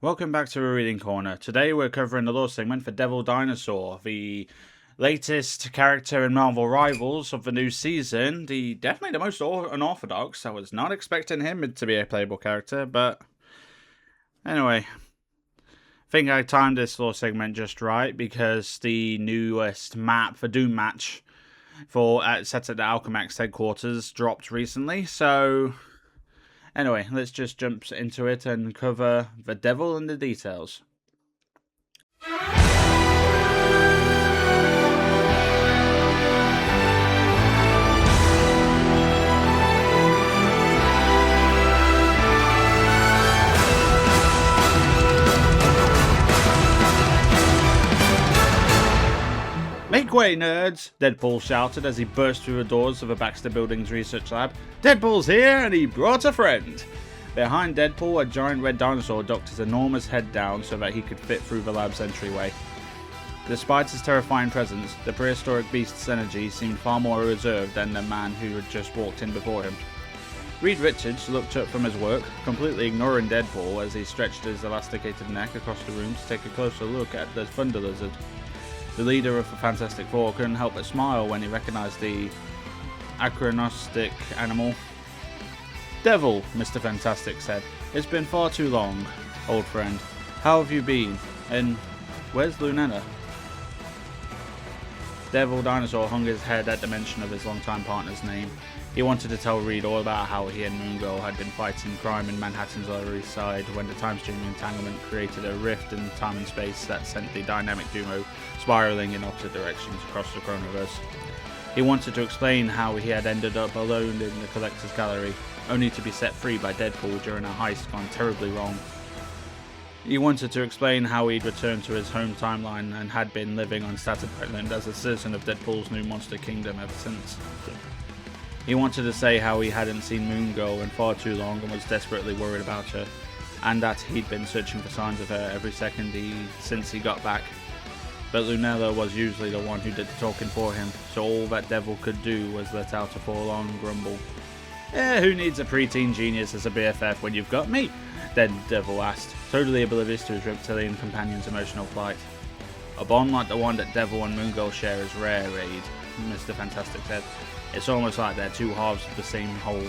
Welcome back to a Reading Corner. Today we're covering the lore segment for Devil Dinosaur, the latest character in Marvel Rivals of the new season. Definitely the most unorthodox. I was not expecting him to be a playable character, but anyway. I think I timed this lore segment just right because the newest map for Doom Match set at the Alchemax headquarters dropped recently, so anyway, let's just jump into it and cover the devil and the details. Make way, nerds! Deadpool shouted as he burst through the doors of the Baxter Building's research lab. Deadpool's here, and he brought a friend! Behind Deadpool, a giant red dinosaur docked his enormous head down so that he could fit through the lab's entryway. Despite his terrifying presence, the prehistoric beast's energy seemed far more reserved than the man who had just walked in before him. Reed Richards looked up from his work, completely ignoring Deadpool as he stretched his elasticated neck across the room to take a closer look at the Thunder Lizard. The leader of the Fantastic Four couldn't help but smile when he recognized the acronostic animal. Devil, Mr. Fantastic said. It's been far too long, old friend. How have you been? And where's Lunella? Devil Dinosaur hung his head at the mention of his longtime partner's name. He wanted to tell Reed all about how he and Moon Girl had been fighting crime in Manhattan's Lower East Side when the time-stream entanglement created a rift in time and space that sent the dynamic duo spiraling in opposite directions across the chronoverse. He wanted to explain how he had ended up alone in the Collector's Gallery, only to be set free by Deadpool during a heist gone terribly wrong. He wanted to explain how he'd returned to his home timeline and had been living on Staten Island as a citizen of Deadpool's new monster kingdom ever since. He wanted to say how he hadn't seen Moon Girl in far too long and was desperately worried about her, and that he'd been searching for signs of her every second since he got back. But Lunella was usually the one who did the talking for him, so all that Devil could do was let out a forlorn grumble. Who needs a preteen genius as a BFF when you've got me? Then Devil asked, totally oblivious to his reptilian companion's emotional plight. A bond like the one that Devil and Moon Girl share is rare, Reed, Mr. Fantastic said. It's almost like they're two halves of the same whole.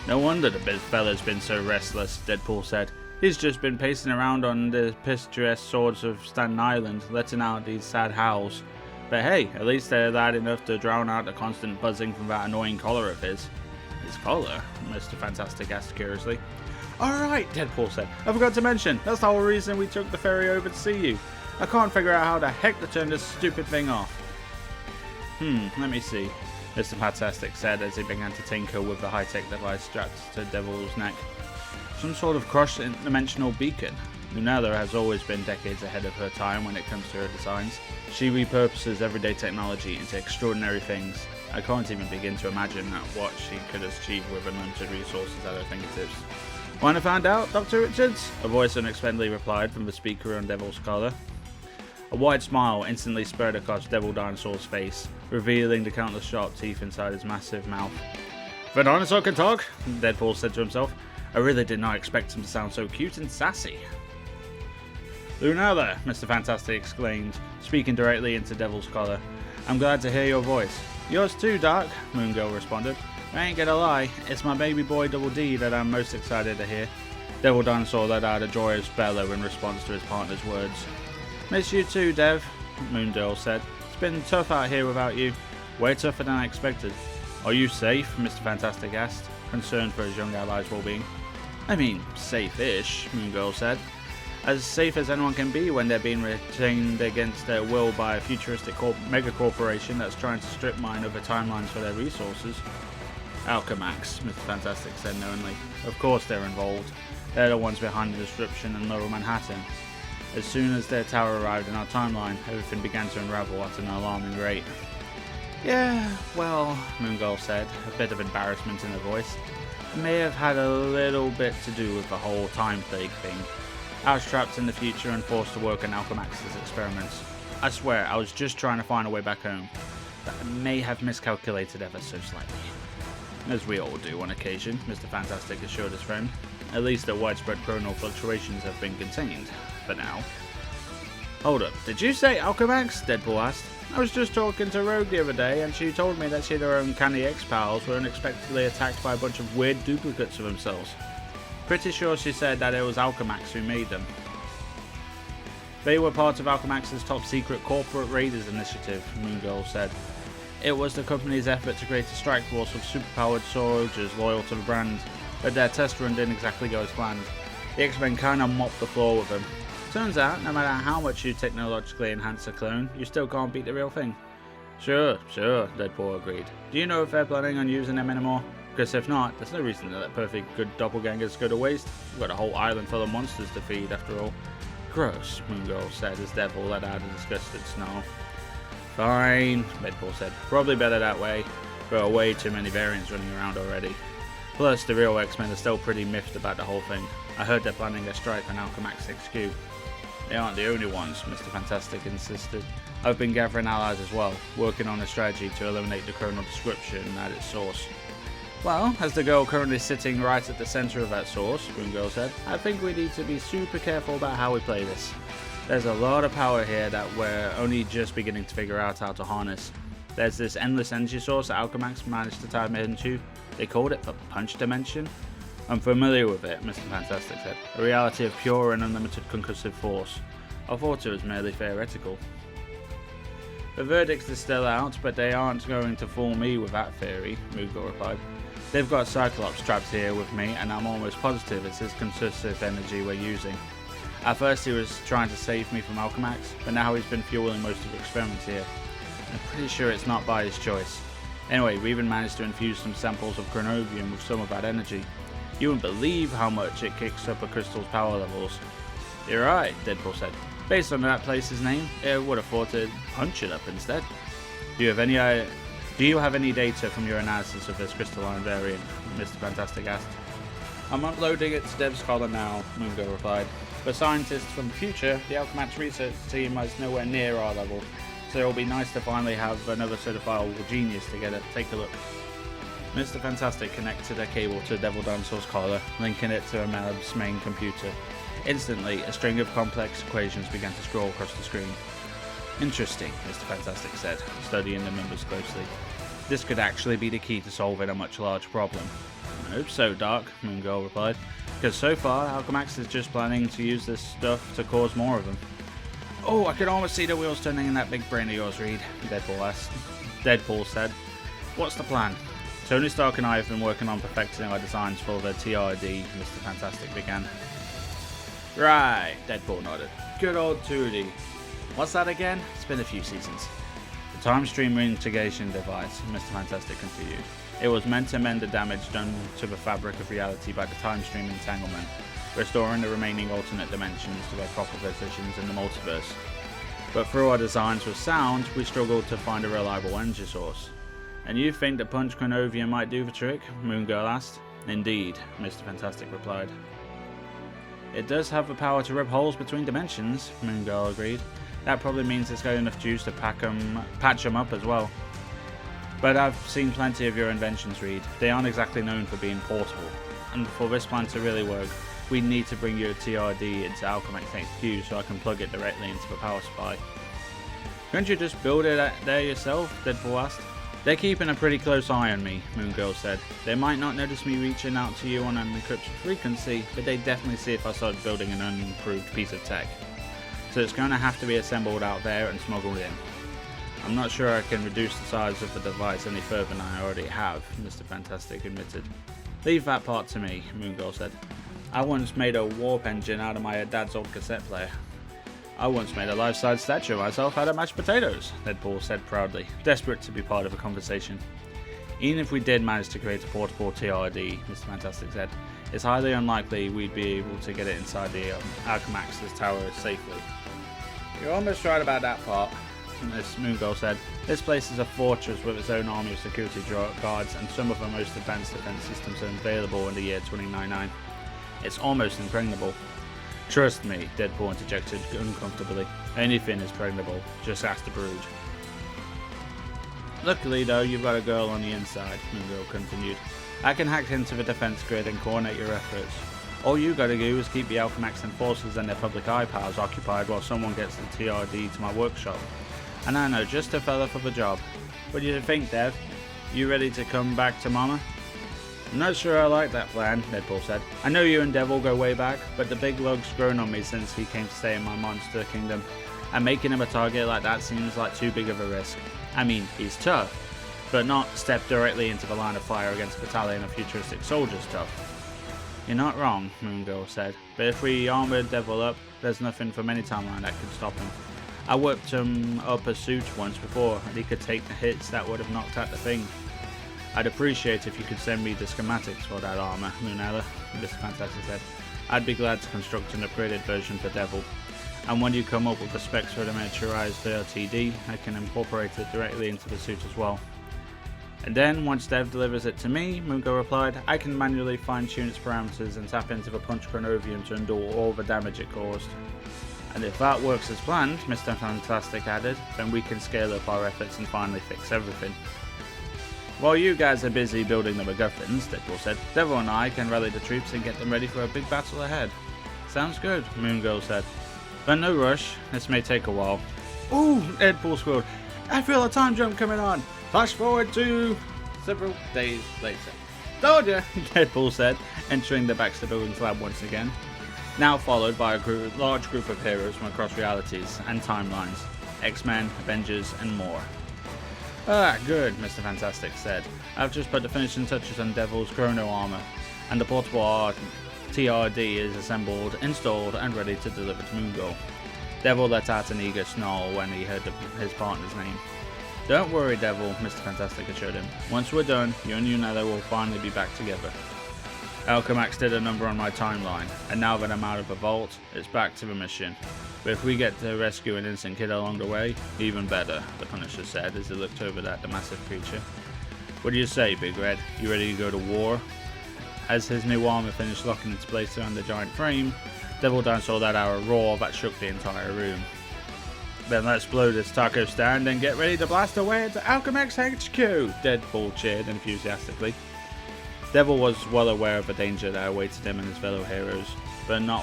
No wonder the big fella's been so restless, Deadpool said. He's just been pacing around on the picturesque swords of Staten Island, letting out these sad howls. But hey, at least they're loud enough to drown out the constant buzzing from that annoying collar of his. His collar? Mr. Fantastic asked curiously. Alright, Deadpool said. I forgot to mention, that's the whole reason we took the ferry over to see you. I can't figure out how the heck to turn this stupid thing off. Let me see, Mr. Fantastic said as he began to tinker with the high-tech device strapped to Devil's neck. Some sort of cross-dimensional beacon. Lunella has always been decades ahead of her time when it comes to her designs. She repurposes everyday technology into extraordinary things. I can't even begin to imagine what she could achieve with unlimited resources at her fingertips. Want to find out, Dr. Richards? A voice unexpectedly replied from the speaker on Devil's collar. A wide smile instantly spread across Devil Dinosaur's face, revealing the countless sharp teeth inside his massive mouth. The dinosaur can talk, Deadpool said to himself. I really did not expect him to sound so cute and sassy. Lunella, Mr. Fantastic exclaimed, speaking directly into Devil's collar. I'm glad to hear your voice. Yours too, Doc, Moon Girl responded. I ain't gonna lie, it's my baby boy Double D that I'm most excited to hear. Devil Dinosaur let out a joyous bellow in response to his partner's words. Miss you too, Dev, Moon Girl said. It's been tough out here without you. Way tougher than I expected. Are you safe? Mr. Fantastic asked, concerned for his young ally's well-being. I mean, safe-ish, Moon Girl said. As safe as anyone can be when they're being retained against their will by a futuristic mega-corporation that's trying to strip mine other timelines for their resources. Alchemax, Mr. Fantastic said knowingly. Of course they're involved. They're the ones behind the disruption in Lower Manhattan. As soon as their tower arrived in our timeline, everything began to unravel at an alarming rate. Yeah, well, Moon Girl said, a bit of embarrassment in her voice. It may have had a little bit to do with the whole time plague thing. I was trapped in the future and forced to work on Alchemax's experiments. I swear, I was just trying to find a way back home. But I may have miscalculated ever so slightly. As we all do on occasion, Mr. Fantastic assured his friend. At least the widespread chronal fluctuations have been contained, for now. Hold up, did you say Alchemax? Deadpool asked. I was just talking to Rogue the other day and she told me that she and her uncanny ex-pals were unexpectedly attacked by a bunch of weird duplicates of themselves. Pretty sure she said that it was Alchemax who made them. They were part of Alchemax's top secret corporate raiders initiative, Moongirl said. It was the company's effort to create a strike force of superpowered soldiers loyal to the brand, but their test run didn't exactly go as planned. The X-Men kinda mopped the floor with them. Turns out, no matter how much you technologically enhance a clone, you still can't beat the real thing. Sure, Deadpool agreed. Do you know if they're planning on using them anymore? Because if not, there's no reason to let perfect good doppelgangers go to waste. We've got a whole island full of monsters to feed after all. Gross, Moongirl said as Deadpool let out a disgusted snarl. Fine, Deadpool said. Probably better that way. There are way too many variants running around already. Plus, the real X-Men are still pretty miffed about the whole thing. I heard they're planning a strike on Alchemax HQ. They aren't the only ones, Mr. Fantastic insisted. I've been gathering allies as well, working on a strategy to eliminate the chronal disruption at its source. Well, as the girl currently sitting right at the centre of that source, Moongirl said, I think we need to be super careful about how we play this. There's a lot of power here that we're only just beginning to figure out how to harness. There's this endless energy source that Alchemax managed to tap into. They called it the Punch Dimension. I'm familiar with it, Mr. Fantastic said. A reality of pure and unlimited concussive force. I thought it was merely theoretical. The verdict is still out, but they aren't going to fool me with that theory, Moongirl replied. They've got Cyclops trapped here with me, and I'm almost positive it's his concussive energy we're using. At first he was trying to save me from Alchemax, but now he's been fueling most of the experiments here. I'm pretty sure it's not by his choice. Anyway, we even managed to infuse some samples of Chronovium with some of that energy. You wouldn't believe how much it kicks up a crystal's power levels. You're right, Deadpool said. Based on that place's name, it would have thought to punch it up instead. Do you have any data from your analysis of this crystalline variant? Mr. Fantastic asked. I'm uploading it to Dev's Scholar now, Moongirl replied. For scientists from the future, the Alchemax research team is nowhere near our level, so it'll be nice to finally have another certifiable genius to take a look. Mr. Fantastic connected a cable to Devil Dinosaur's collar, linking it to Amelab's main computer. Instantly, a string of complex equations began to scroll across the screen. Interesting, Mr. Fantastic said, studying the numbers closely. This could actually be the key to solving a much larger problem. I hope so, Doc, Moongirl replied, because so far, Alchemax is just planning to use this stuff to cause more of them. Oh, I can almost see the wheels turning in that big brain of yours, Reed, Deadpool said. What's the plan? Tony Stark and I have been working on perfecting our designs for the TRD, Mr. Fantastic began. Right, Deadpool nodded. Good old 2D. What's that again? It's been a few seasons. The time stream integration device, Mr. Fantastic continued. It was meant to mend the damage done to the fabric of reality by the time stream entanglement, restoring the remaining alternate dimensions to their proper positions in the multiverse. But through our designs with sound, we struggled to find a reliable energy source. And you think the Punch Chronovium might do the trick? Moongirl asked. Indeed, Mr. Fantastic replied. It does have the power to rip holes between dimensions, Moongirl agreed. That probably means it's got enough juice to patch them up as well. But I've seen plenty of your inventions, Reed. They aren't exactly known for being portable. And for this plan to really work, we need to bring your TRD into Alchemax HQ so I can plug it directly into the power supply. Couldn't you just build it there yourself? Deadpool asked. They're keeping a pretty close eye on me, Moongirl said. They might not notice me reaching out to you on an encrypted frequency, but they definitely see if I start building an unimproved piece of tech. So it's going to have to be assembled out there and smuggled in. I'm not sure I can reduce the size of the device any further than I already have, Mr. Fantastic admitted. Leave that part to me, Moongirl said. I once made a warp engine out of my dad's old cassette player. I once made a life-size statue of myself out of mashed potatoes, Deadpool said proudly, desperate to be part of a conversation. Even if we did manage to create a portable TRD, Mr. Fantastic said, it's highly unlikely we'd be able to get it inside the Alchemax's tower safely. You're almost right about that part, Miss Moongirl said. This place is a fortress with its own army of security guards, and some of the most advanced defense systems are available in the year 2099. It's almost impregnable. Trust me, Deadpool interjected uncomfortably. Anything is pregnable. Just ask the Brood. Luckily though, you've got a girl on the inside, Moongirl continued. I can hack into the defense grid and coordinate your efforts. All you gotta do is keep the Alchemax enforcers and their public eye powers occupied while someone gets the TRD to my workshop. And I know just a fella for the job. What do you think, Dev? You ready to come back to Mama? I'm not sure I like that plan, Deadpool said. I know you and Devil go way back, but the big lug's grown on me since he came to stay in my monster kingdom. And making him a target like that seems like too big of a risk. I mean, he's tough, but not step directly into the line of fire against a battalion of futuristic soldiers tough. You're not wrong, Moon Girl said, but if we armoured Devil up, there's nothing from any timeline that could stop him. I whipped him up a suit once before, and he could take the hits that would have knocked out the thing. I'd appreciate if you could send me the schematics for that armour, Moonella, Mr. Fantastic said. I'd be glad to construct an upgraded version for Devil. And when you come up with the specs for the miniaturized LTD, I can incorporate it directly into the suit as well. And then, once Dev delivers it to me, Moongo replied, I can manually fine-tune its parameters and tap into the Punch Chronovium to undo all the damage it caused. And if that works as planned, Mr. Fantastic added, then we can scale up our efforts and finally fix everything. While you guys are busy building the MacGuffins, Deadpool said, Devil and I can rally the troops and get them ready for a big battle ahead. Sounds good, Moongirl said. But no rush, this may take a while. Ooh, Deadpool squealed. I feel a time jump coming on. Flash forward to several days later. Told ya, Deadpool said, entering the Baxter Buildings lab once again. Now followed by a large group of heroes from across realities and timelines. X-Men, Avengers, and more. Ah, good, Mr. Fantastic said. I've just put the finishing touches on Devil's chrono armor, and the portable TRD is assembled, installed, and ready to deliver to Moongo. Devil let out an eager snarl when he heard his partner's name. Don't worry, Devil, Mr. Fantastic assured him. Once we're done, you and Unella will finally be back together. Alchemax did a number on my timeline, and now that I'm out of the vault, it's back to the mission. But if we get to rescue an innocent kid along the way, even better, the Punisher said as he looked over at the massive creature. What do you say, Big Red? You ready to go to war? As his new armor finished locking its place around the giant frame, Devil Dinosaur let out a roar that shook the entire room. Then let's blow this taco stand and get ready to blast away into Alchemax HQ, Deadpool cheered enthusiastically. Devil was well aware of the danger that awaited him and his fellow heroes, but no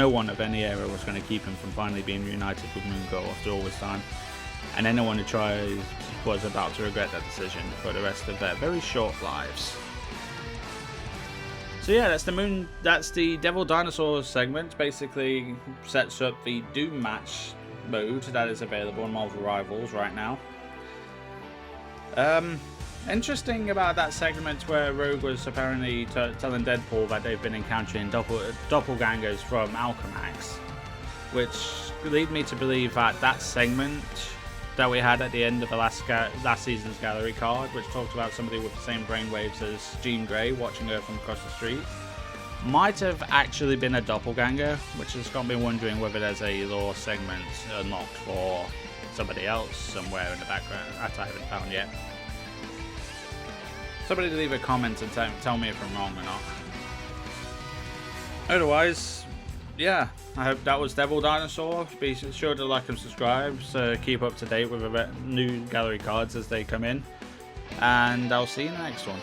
one of any era was going to keep him from finally being reunited with Moongo after all this time, and anyone who tried was about to regret that decision for the rest of their very short lives. So yeah, that's the Devil Dinosaur segment. Basically sets up the Doom match mode that is available in Marvel Rivals right now. Interesting about that segment where Rogue was apparently telling Deadpool that they've been encountering doppelgangers from Alchemax, which lead me to believe that that segment that we had at the end of the last season's gallery card, which talked about somebody with the same brainwaves as Jean Grey watching her from across the street, might have actually been a doppelganger, which has got me wondering whether there's a lore segment unlocked for somebody else somewhere in the background that I haven't found yet. Somebody leave a comment and tell me if I'm wrong or not. Otherwise, yeah, I hope that was Devil Dinosaur. Be sure to like and subscribe so keep up to date with the new gallery cards as they come in. And I'll see you in the next one.